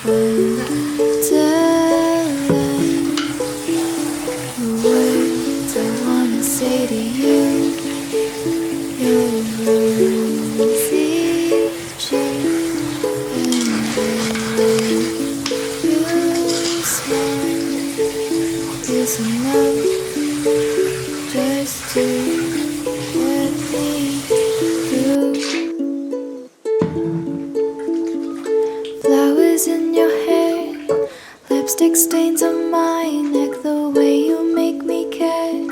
wonderland. The words I wanna say to you, your rosy cheek, and the way you smile is enough just to let me through. Flowers in your hair, lipstick stains on my neck, the way you make me care.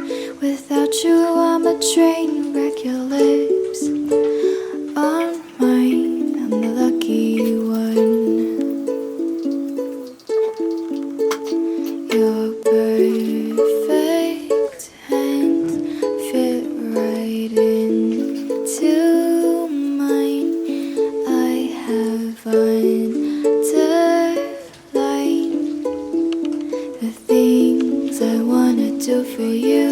Without you I'm a train wreck, your lips on mine, I'm the lucky one. Your perfect hands fit right into mine. I have underlined the things I wanna do for you.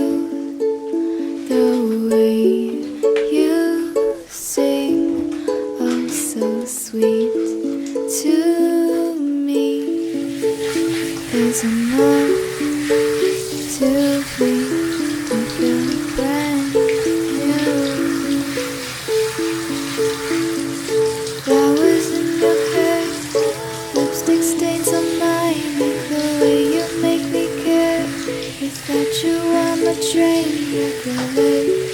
The way you sing, oh so sweet to me, is enough to make me feel brand new. Flowers in your hair, lipstick stains on mine, the way you make me care. Without you I'm a train wreck, your lips